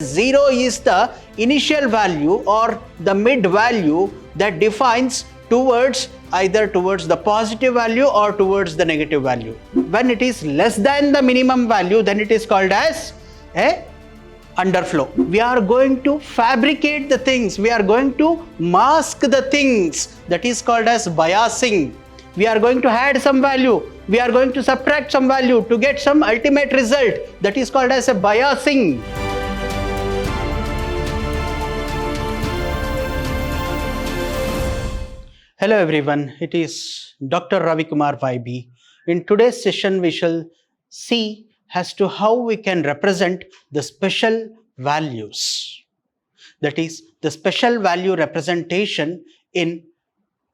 0 is the initial value or the mid value that defines either towards the positive value or towards the negative value. When it is less than the minimum value, then it is called as a underflow. We are going to fabricate the things, we are going to mask the things, that is called as biasing. We are going to add some value, we are going to subtract some value to get some ultimate result, that is called as a biasing. Hello everyone, it is Dr. Ravi Kumar YB. In today's session, we shall see as to how we can represent the special values. That is, the special value representation in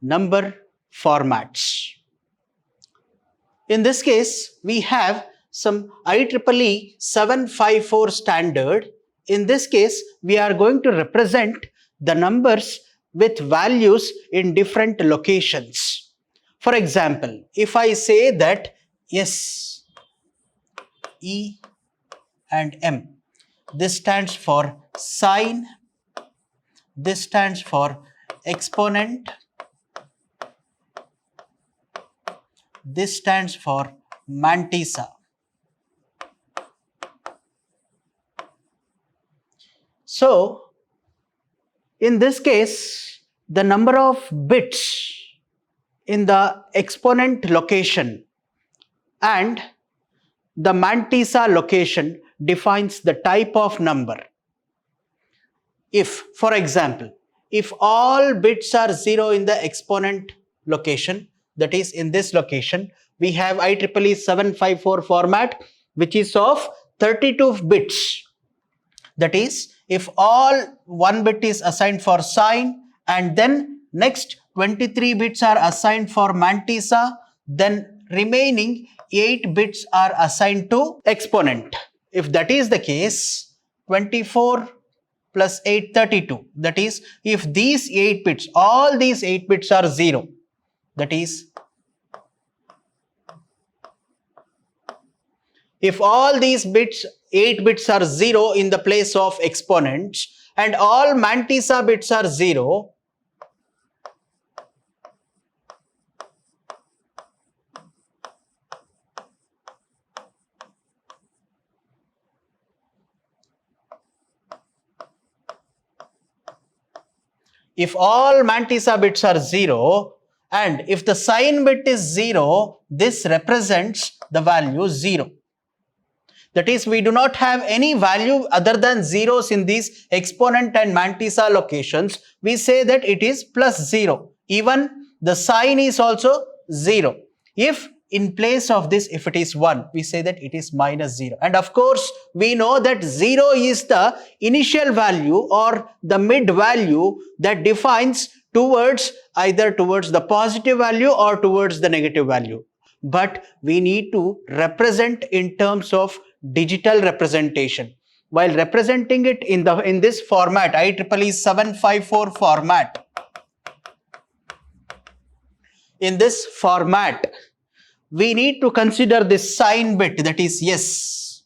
number formats. In this case, we have some IEEE 754 standard. In this case, we are going to represent the numbers with values in different locations. For example, if I say that S, E and M, this stands for sine, this stands for exponent, this stands for mantissa. So, in this case, the number of bits in the exponent location and the mantissa location defines the type of number. If, for example, if all bits are 0 in the exponent location, that is in this location, we have IEEE 754 format which is of 32 bits. That is, if all 1 bit is assigned for sine and then next 23 bits are assigned for mantissa, then remaining 8 bits are assigned to exponent. If that is the case, 24 plus 8, 32. That is, if these 8 bits, all these 8 bits are 0, that is, if all these bits, 8 bits are 0 in the place of exponents and all mantissa bits are 0, if all mantissa bits are 0 and if the sine bit is 0, this represents the value 0. That is, we do not have any value other than zeros in these exponent and mantissa locations. We say that it is plus 0. Even the sign is also 0. If in place of this, if it is 1, we say that it is minus 0. And of course, we know that 0 is the initial value or the mid value that defines either towards the positive value or towards the negative value. But we need to represent in terms of digital representation. While representing it in this format, IEEE 754 format, in this format, we need to consider this sign bit, that is yes.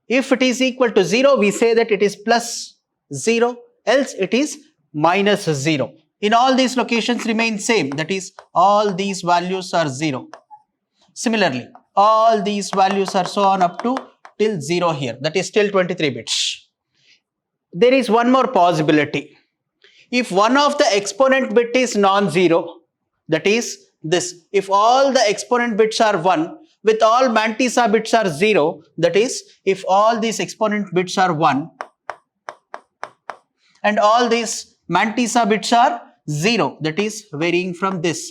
If it is equal to 0, we say that it is plus 0, else it is minus 0. In all these locations remain same, that is all these values are 0. Similarly, all these values are so on up to till 0 here, that is still 23 bits. There is one more possibility. If one of the exponent bit is non-zero, that is this, if all the exponent bits are 1 with all mantissa bits are 0, that is, if all these exponent bits are 1 and all these mantissa bits are 0, that is varying from this,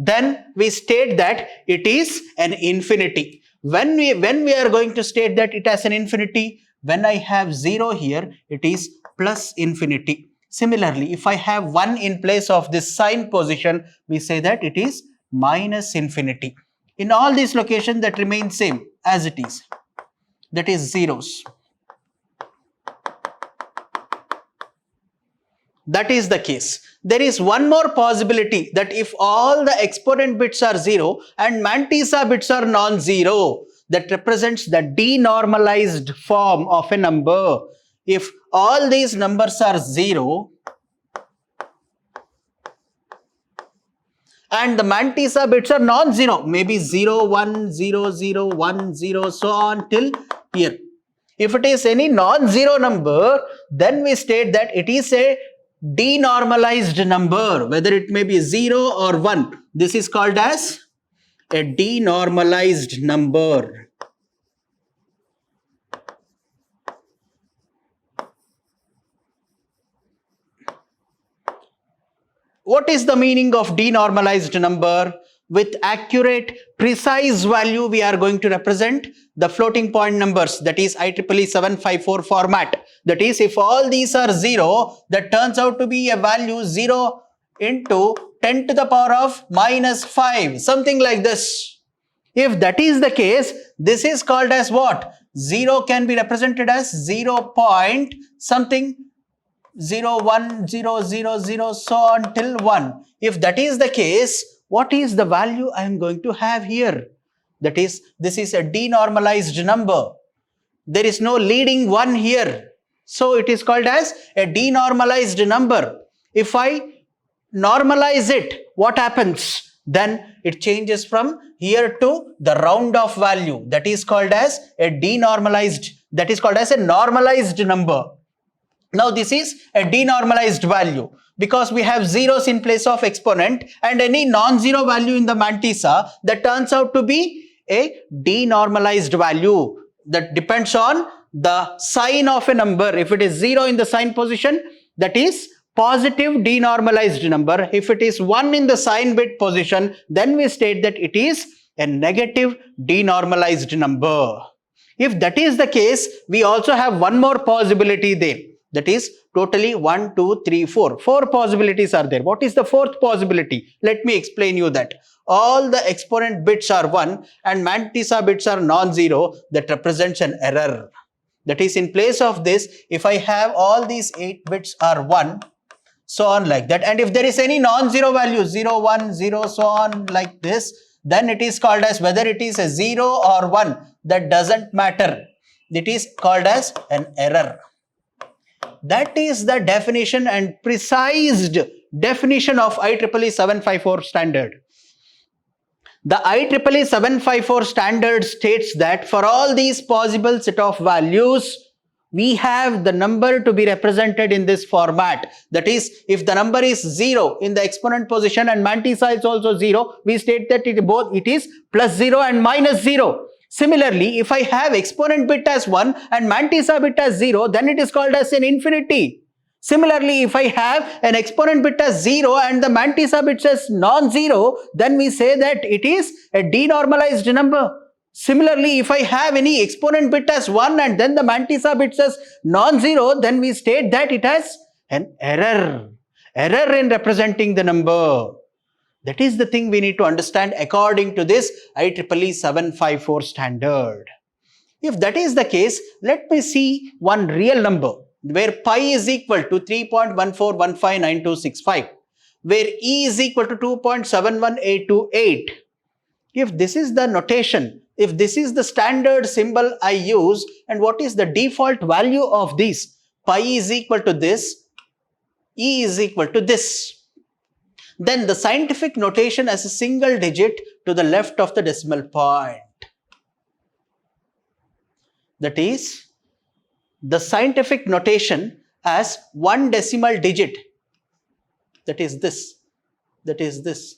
then we state that it is an infinity. When we are going to state that it has an infinity, when I have 0 here, it is plus infinity. Similarly, if I have 1 in place of this sign position, we say that it is minus infinity. In all these locations that remain same as it is, that is zeros. That is the case. There is one more possibility that if all the exponent bits are 0 and mantissa bits are non-zero, that represents the denormalized form of a number. If all these numbers are 0 and the mantissa bits are non-zero, maybe 0, 1, 0, 0, 1, 0, so on till here. If it is any non-zero number, then we state that it is a denormalized number, whether it may be 0 or 1. This is called as a denormalized number. What is the meaning of denormalized number? With accurate, precise value, we are going to represent the floating point numbers, that is IEEE 754 format. That is, if all these are 0, that turns out to be a value 0 into 10 to the power of minus 5, something like this. If that is the case, this is called as what? 0 can be represented as 0 point something, 0, 1, 0, 0, 0, so on till 1. If that is the case, what is the value I am going to have here? That is, this is a denormalized number. There is no leading 1 here. So it is called as a denormalized number. If I normalize it, what happens? Then it changes from here to the round off value. That is called as a denormalized, that is called as a normalized number. Now this is a denormalized value because we have zeros in place of exponent and any non-zero value in the mantissa, that turns out to be a denormalized value. That depends on the sign of a number. If it is 0 in the sign position, that is positive denormalized number. If it is 1 in the sign bit position, then we state that it is a negative denormalized number. If that is the case, we also have one more possibility there. That is totally 1, 2, 3, 4. 4 possibilities are there. What is the fourth possibility? Let me explain you that. All the exponent bits are 1 and mantissa bits are non-zero. That represents an error. That is, in place of this, if I have all these 8 bits are 1, so on like that. And if there is any non-zero value, 0, 1, 0, so on like this, then it is called as, whether it is a 0 or 1, that doesn't matter. It is called as an error. That is the definition and precise definition of IEEE 754 standard. The IEEE 754 standard states that for all these possible set of values, we have the number to be represented in this format. That is, if the number is 0 in the exponent position and mantissa is also 0, we state that it is plus 0 and minus 0. Similarly, if I have exponent bit as 1 and mantissa bit as 0, then it is called as an infinity. Similarly, if I have an exponent bit as 0 and the mantissa bit as non-zero, then we say that it is a denormalized number. Similarly, if I have any exponent bit as 1 and then the mantissa bit as non-zero, then we state that it has an error. Error in representing the number. That is the thing we need to understand according to this IEEE 754 standard. If that is the case, let me see one real number where pi is equal to 3.14159265, where e is equal to 2.71828. If this is the notation, if this is the standard symbol I use, and what is the default value of this? Pi is equal to this, e is equal to this. Then the scientific notation as a single digit to the left of the decimal point. That is, the scientific notation as 1 decimal digit. That is this. That is this.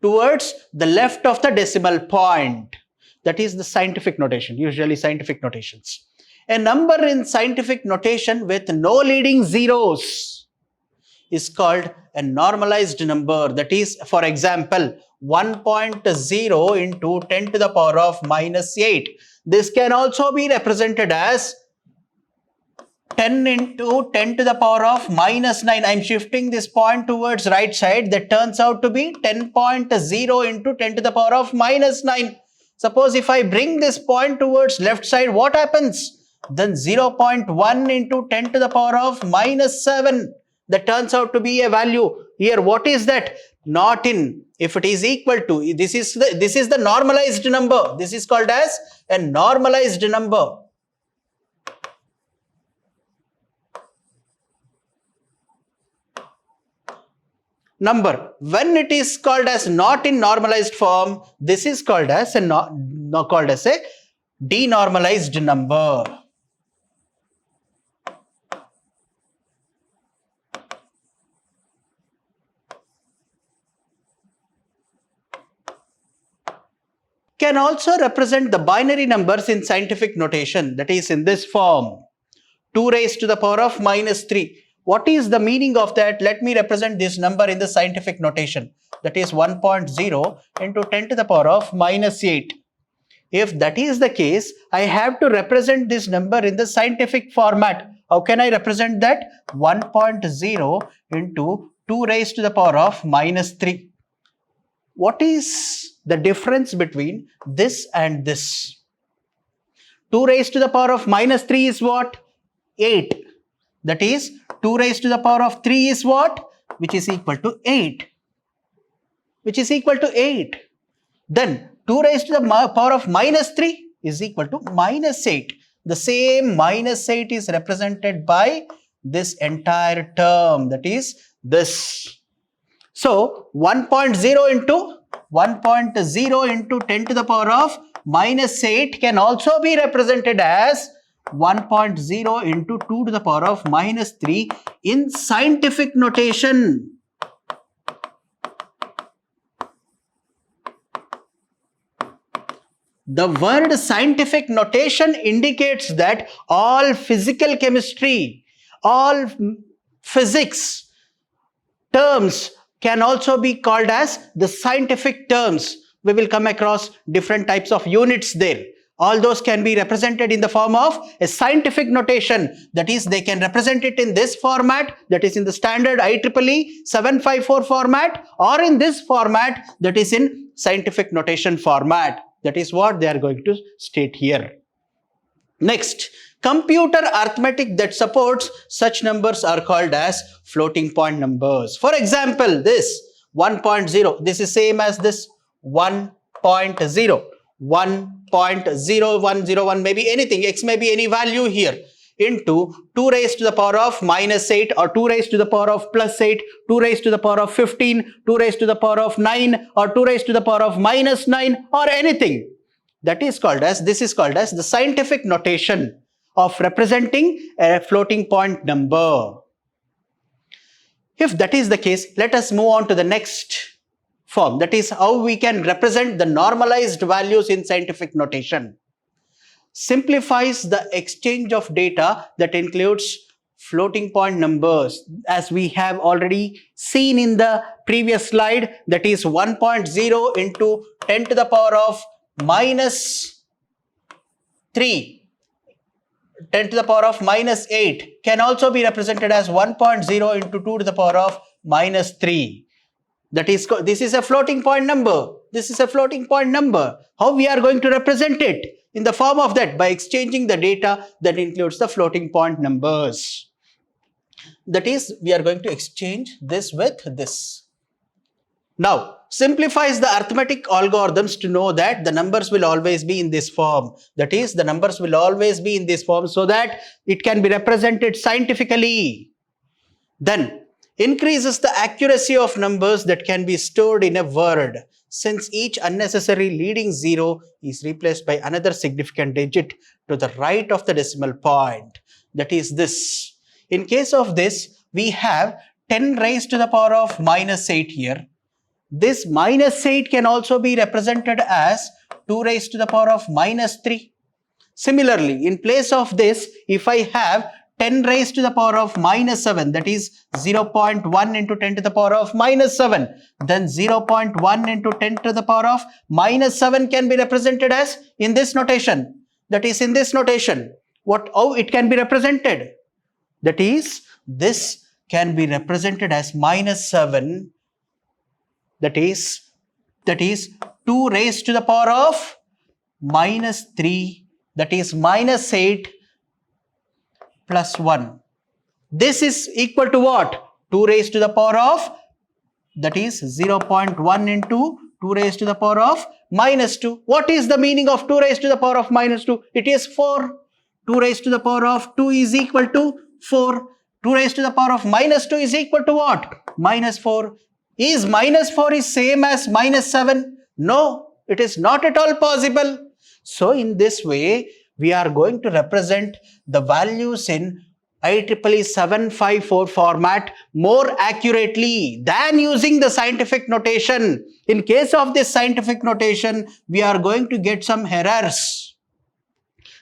Towards the left of the decimal point. That is the scientific notation, usually scientific notations. A number in scientific notation with no leading zeros is called a normalized number. That is, for example, 1.0 into 10 to the power of minus 8. This can also be represented as 10 into 10 to the power of minus 9. I am shifting this point towards right side. That turns out to be 10.0 into 10 to the power of minus 9. Suppose if I bring this point towards left side, what happens? Then 0.1 into 10 to the power of minus 7. That turns out to be a value. Here, what is that? not in. If it is equal to, this is the normalized number. This is called as a normalized number. Number. When it is called as not in normalized form, this is called as a denormalized number. Can also represent the binary numbers in scientific notation, that is in this form, 2 raised to the power of minus 3. What is the meaning of that? Let me represent this number in the scientific notation, that is 1.0 into 10 to the power of minus 8. If that is the case, I have to represent this number in the scientific format. How can I represent that? 1.0 into 2 raised to the power of minus 3. What is the difference between this and this? 2 raised to the power of minus 3 is what? 8. That is 2 raised to the power of 3 is what? Which is equal to 8. Which is equal to 8. Then 2 raised to the power of minus 3 is equal to minus 8. The same minus 8 is represented by this entire term, that is this. So 1.0 into 10 to the power of minus 8 can also be represented as 1.0 into 2 to the power of minus 3 in scientific notation. The word scientific notation indicates that all physical chemistry, all physics terms can also be called as the scientific terms. We will come across different types of units there. All those can be represented in the form of a scientific notation. That is, they can represent it in this format, that is in the standard IEEE 754 format, or in this format, that is in scientific notation format. That is what they are going to state here. Next, computer arithmetic that supports such numbers are called as floating point numbers. For example, this 1.0, this is same as this 1.0, 1.0101, maybe anything, x may be any value here, into 2 raised to the power of minus 8, or 2 raised to the power of plus 8, 2 raised to the power of 15, 2 raised to the power of 9, or 2 raised to the power of minus 9, or anything. That is called as, this is called as the scientific notation of representing a floating point number. If that is the case, let us move on to the next form. That is how we can represent the normalized values in scientific notation. Simplifies the exchange of data that includes floating point numbers, as we have already seen in the previous slide, that is 1.0 into 10 to the power of minus 3, 10 to the power of minus 8 can also be represented as 1.0 into 2 to the power of minus 3. That is, this is a floating point number. This is a floating point number. How we are going to represent it? In the form of that, by exchanging the data that includes the floating point numbers. That is, we are going to exchange this with this. Now, simplifies the arithmetic algorithms to know that the numbers will always be in this form. That is, the numbers will always be in this form so that it can be represented scientifically. Then, increases the accuracy of numbers that can be stored in a word, since each unnecessary leading zero is replaced by another significant digit to the right of the decimal point. That is this. In case of this, we have 10 raised to the power of minus 8 here. This minus 8 can also be represented as 2 raised to the power of minus 3. Similarly, in place of this, if I have 10 raised to the power of minus 7, that is 0.1 into 10 to the power of minus 7, then 0.1 into 10 to the power of minus 7 can be represented as in this notation. That is in this notation. How it can be represented? That is, this can be represented as minus 7, that is 2 raised to the power of minus 3, that is minus 8 plus 1. This is equal to what? 2 raised to the power of that is 0.1 into 2 raised to the power of minus 2. What is the meaning of 2 raised to the power of minus 2? It is 4. 2 raised to the power of 2 is equal to 4. 2 raised to the power of minus 2 is equal to what? Minus 4. Is minus 4 is same as minus 7? No, it is not at all possible. So in this way, we are going to represent the values in IEEE 754 format more accurately than using the scientific notation. In case of this scientific notation, we are going to get some errors.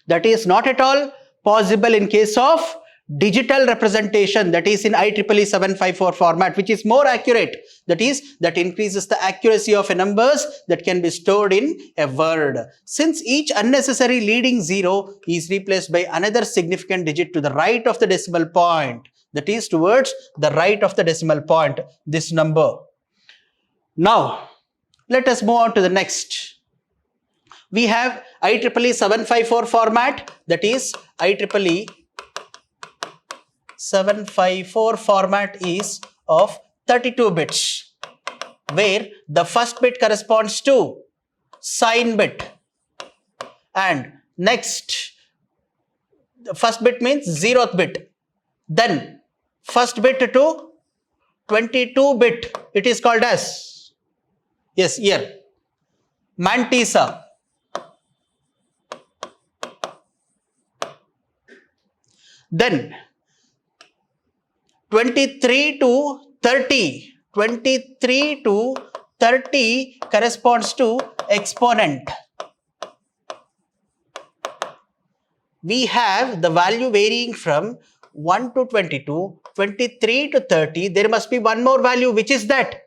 That is not at all possible in case of digital representation, that is in IEEE 754 format, which is more accurate. That is, that increases the accuracy of a numbers that can be stored in a word. Since each unnecessary leading zero is replaced by another significant digit to the right of the decimal point, that is towards the right of the decimal point, this number. Now, let us move on to the next. We have IEEE 754 format, that is IEEE 754 format is of 32 bits, where the first bit corresponds to sign bit, and next, the first bit means 0th bit, then first bit to 22 bit, it is called as, yes, here, mantissa. Then 23 to 30. 23 to 30 corresponds to exponent. We have the value varying from 1 to 22, 23 to 30. There must be one more value, which is that.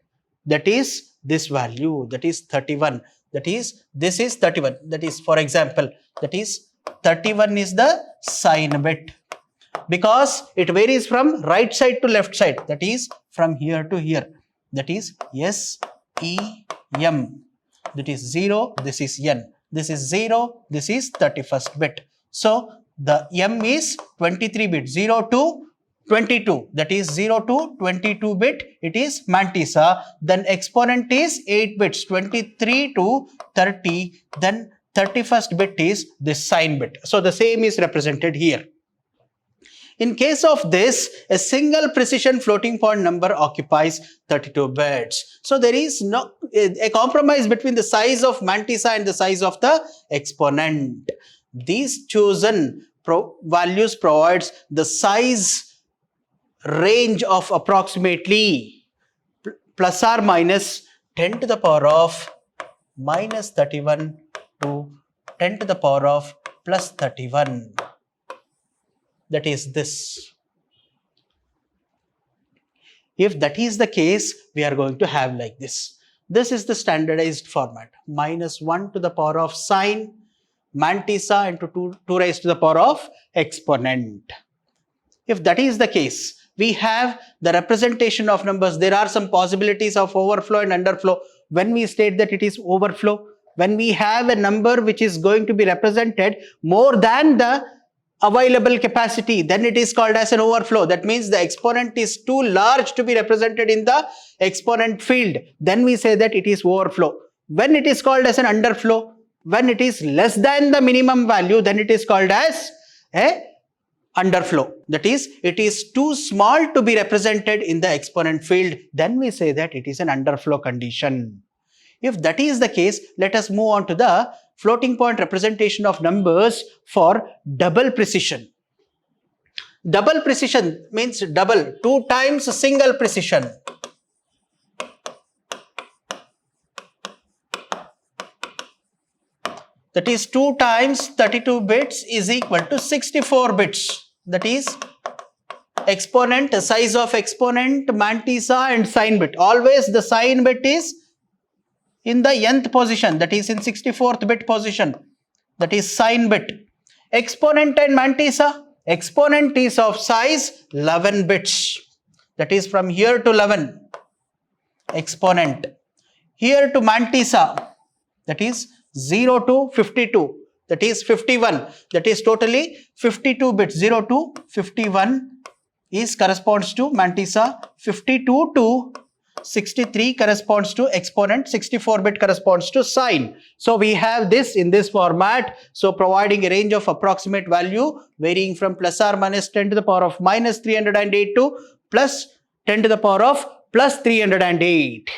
That is this value, that is 31. That is, this is 31. That is, for example, that is 31 is the sign bit. Because it varies from right side to left side, that is from here to here, that is S, E, M, that is 0, this is N, this is 0, this is 31st bit. So the M is 23 bit, 0 to 22, that is 0 to 22 bit, it is mantissa. Then exponent is 8 bits, 23 to 30, then 31st bit is this sign bit. So the same is represented here. In case of this, a single precision floating point number occupies 32 bits. So there is no a compromise between the size of mantissa and the size of the exponent. These chosen values provides the size range of approximately plus or minus 10 to the power of minus 31 to 10 to the power of plus 31. That is this. If that is the case, we are going to have like this. This is the standardized format. Minus 1 to the power of sign, mantissa into 2 raised to the power of exponent. If that is the case, we have the representation of numbers. There are some possibilities of overflow and underflow. When we state that it is overflow, when we have a number which is going to be represented more than the available capacity, then it is called as an overflow. That means the exponent is too large to be represented in the exponent field. Then we say that it is overflow. When it is called as an underflow, when it is less than the minimum value, then it is called as a underflow. That is, it is too small to be represented in the exponent field. Then we say that it is an underflow condition. If that is the case, let us move on to the floating point representation of numbers for double precision. Double precision means double, 2 times single precision. That is 2 times 32 bits is equal to 64 bits. That is exponent, size of exponent, mantissa and sign bit. Always the sign bit is in the nth position, that is in 64th bit position, that is sign bit. Exponent and mantissa, exponent is of size 11 bits, that is from here to 11, exponent. Here to mantissa, that is 0 to 52, that is 51, that is totally 52 bits. 0 to 51 is corresponds to mantissa, 52 to 63 corresponds to exponent, 64-bit corresponds to sign. So we have this in this format. So providing a range of approximate value varying from plus or minus 10 to the power of minus 308 to plus 10 to the power of plus 308.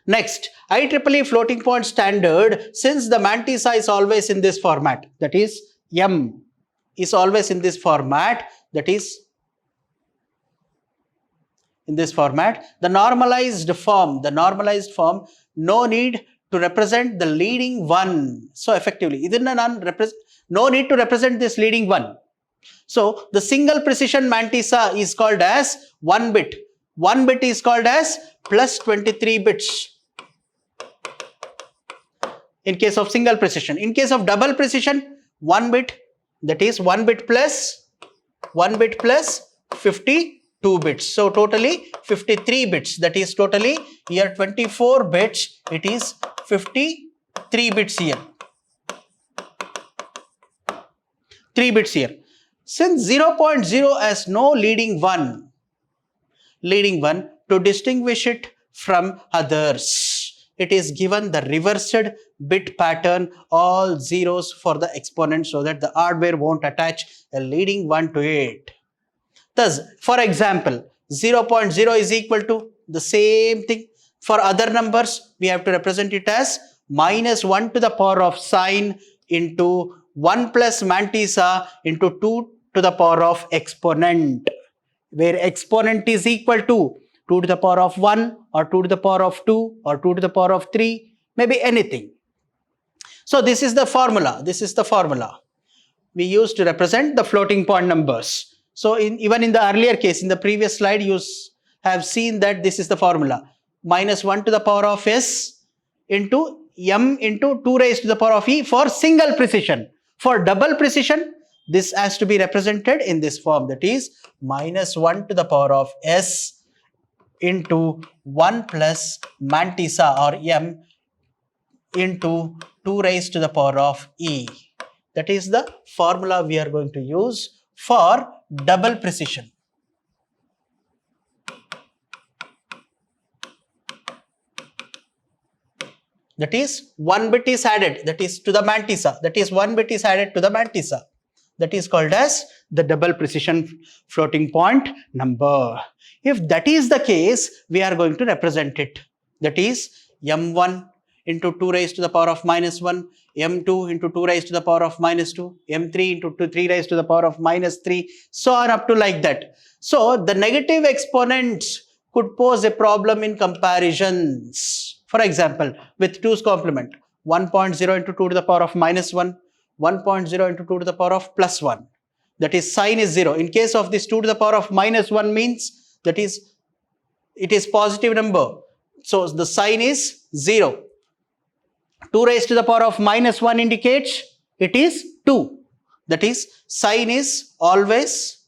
Next, IEEE floating point standard, since the mantissa is always in this format, that is M is always in this format, that is in this format, the normalized form, no need to represent the leading one. So effectively, no need to represent this leading one. So the single precision mantissa is called as 1 bit. 1 bit is called as plus 23 bits. In case of single precision. In case of double precision, 1 bit, that is 1 bit plus 52 bits. So totally 53 bits. That is totally here 24 bits. It is 53 bits here. 3 bits here. Since 0.0 has no leading one, to distinguish it from others, it is given the reversed bit pattern, all zeros for the exponent, so that the hardware won't attach a leading one to it. Thus, for example, 0.0 is equal to the same thing. For other numbers, we have to represent it as minus 1 to the power of sign into 1 plus mantissa into 2 to the power of exponent, where exponent is equal to 2 to the power of 1 or 2 to the power of 2 or 2 to the power of 3, maybe anything. So this is the formula. We use to represent the floating point numbers. So even in the earlier case, in the previous slide, you have seen that this is the formula. Minus 1 to the power of s into m into 2 raised to the power of e for single precision. For double precision, this has to be represented in this form, that is minus 1 to the power of s into 1 plus mantissa or m into 2 raised to the power of e. That is the formula we are going to use for double precision. That is 1 bit is added, that is to the mantissa, that is 1 bit is added to the mantissa. That is called as the double precision floating point number. If that is the case, we are going to represent it. That is m1 into 2 raised to the power of minus 1, m2 into 2 raised to the power of minus 2, m3 into 3 raised to the power of minus 3, so on up to like that. So the negative exponents could pose a problem in comparisons. For example, with 2's complement, 1.0 into 2 to the power of minus 1, 1.0 into 2 to the power of plus 1. That is sign is 0. In case of this 2 to the power of minus 1 means, that is, it is positive number. So the sign is 0. 2 raised to the power of minus 1 indicates it is 2. That is, sign is always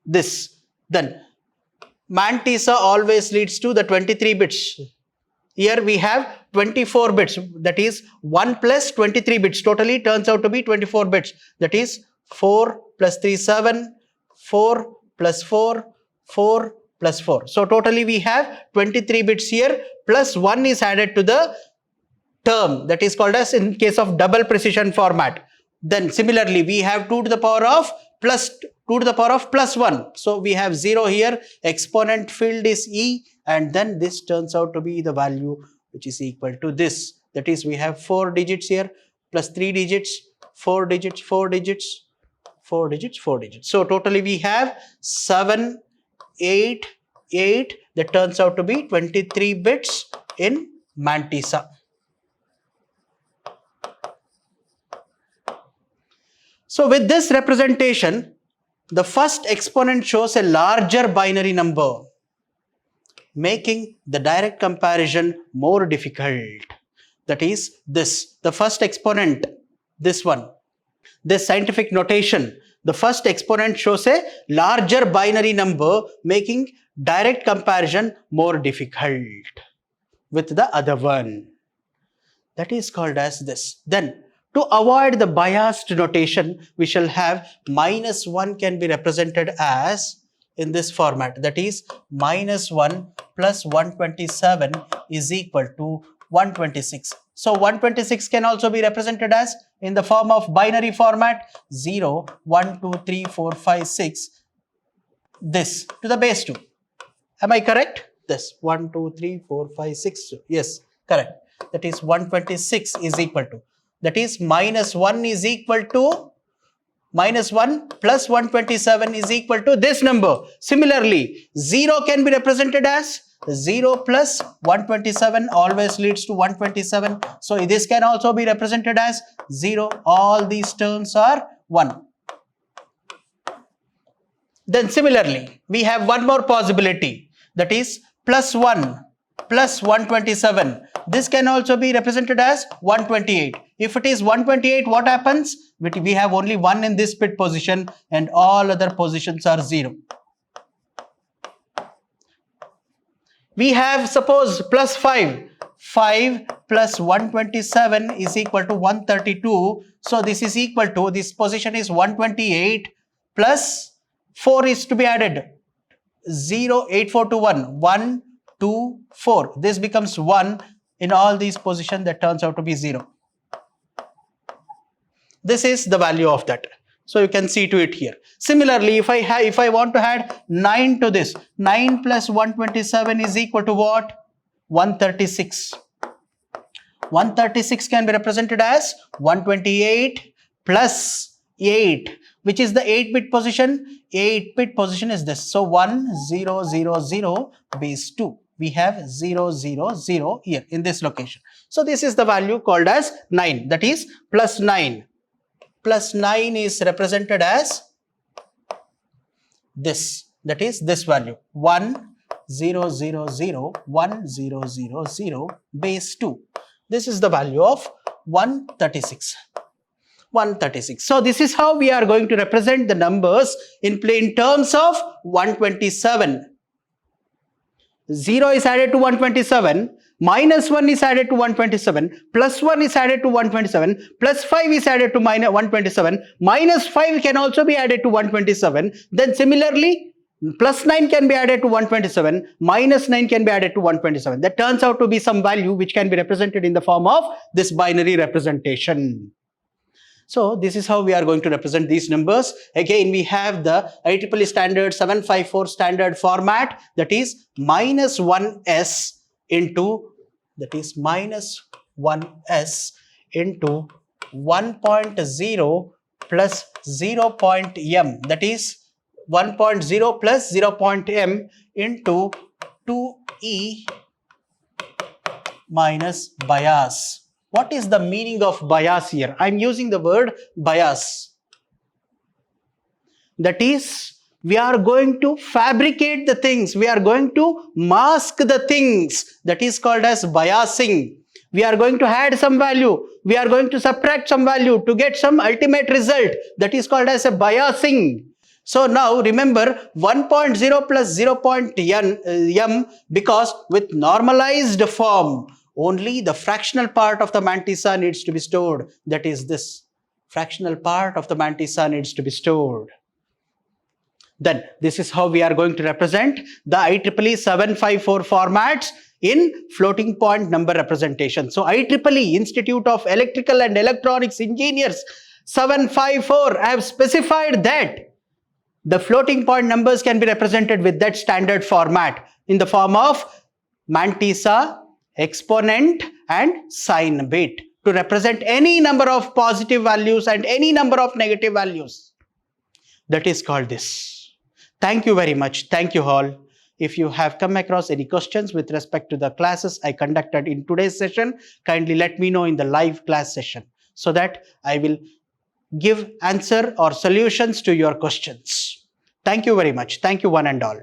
this. Then mantissa always leads to the 23 bits. Here we have 24 bits, that is 1 plus 23 bits, totally turns out to be 24 bits. That is 4 plus 3, 7, 4 plus 4, 4 plus 4. So totally we have 23 bits here, plus 1 is added to the term, that is called as in case of double precision format. Then similarly we have 2 to the power of plus 2 to the power of plus 1. So we have 0 here, exponent field is e, and then this turns out to be the value which is equal to this. That is, we have 4 digits here, plus 3 digits, 4 digits, 4 digits, 4 digits, 4 digits. So totally we have 7, 8, 8, that turns out to be 23 bits in mantissa. So with this representation, the first exponent shows a larger binary number, making the direct comparison more difficult. That is this, the first exponent, this one, this scientific notation, the first exponent shows a larger binary number, making direct comparison more difficult with the other one. That is called as this. Then to avoid the biased notation, we shall have minus 1 can be represented as in this format, that is -1 plus 127 is equal to 126. So 126 can also be represented as in the form of binary format 0, 1, 2, 3, 4, 5, 6, this to the base 2. Am I correct? This 1, 2, 3, 4, 5, 6, 2. Yes, correct. That is 126 is equal to, that is -1 is equal to -1 plus 127 is equal to this number. Similarly, 0 can be represented as 0 plus 127 always leads to 127. So this can also be represented as 0. All these terms are 1. Then similarly, we have one more possibility, that is +1 plus 127. This can also be represented as 128. If it is 128, what happens? We have only 1 in this bit position and all other positions are 0. We have, suppose, +5. 5 plus 127 is equal to 132. So this is equal to, this position is 128 plus 4 is to be added. 0, 8, 4 to 1. 1, 2, 4. This becomes 1 in all these positions, that turns out to be 0. This is the value of that. So you can see to it here. Similarly, if I want to add 9 to this, 9 plus 127 is equal to what? 136. 136 can be represented as 128 plus 8, which is the 8-bit position. 8-bit position is this. So 1, 0, 0, 0, base 2. We have 0, 0, 0 here in this location. So this is the value called as 9, that is +9. +9 is represented as this, that is this value 1, 0, 0, 0, 1, 0, 0, 0, base 2. This is the value of 136. 136. So this is how we are going to represent the numbers in plain terms of 127. 0 is added to 127, -1 is added to 127, +1 is added to 127, +5 is added to -127, -5 can also be added to 127. Then similarly, +9 can be added to 127, -9 can be added to 127. That turns out to be some value which can be represented in the form of this binary representation. So this is how we are going to represent these numbers. Again, we have the IEEE standard 754 standard format, that is -1s into, that is -1s into 1.0 plus 0.m, that is 1.0 plus 0.m into 2e minus bias. What is the meaning of bias here? I am using the word bias. That is, we are going to fabricate the things. We are going to mask the things. That is called as biasing. We are going to add some value. We are going to subtract some value to get some ultimate result. That is called as a biasing. So now remember 1.0 plus 0.m, because with normalized form, only the fractional part of the mantissa needs to be stored. That is this. Fractional part of the mantissa needs to be stored. Then this is how we are going to represent the IEEE 754 formats in floating point number representation. So IEEE Institute of Electrical and Electronics Engineers 754 have specified that the floating point numbers can be represented with that standard format in the form of mantissa, exponent and sign bit to represent any number of positive values and any number of negative values. That is called this. Thank you very much. Thank you all. If you have come across any questions with respect to the classes I conducted in today's session, kindly let me know in the live class session so that I will give answer or solutions to your questions. Thank you very much. Thank you one and all.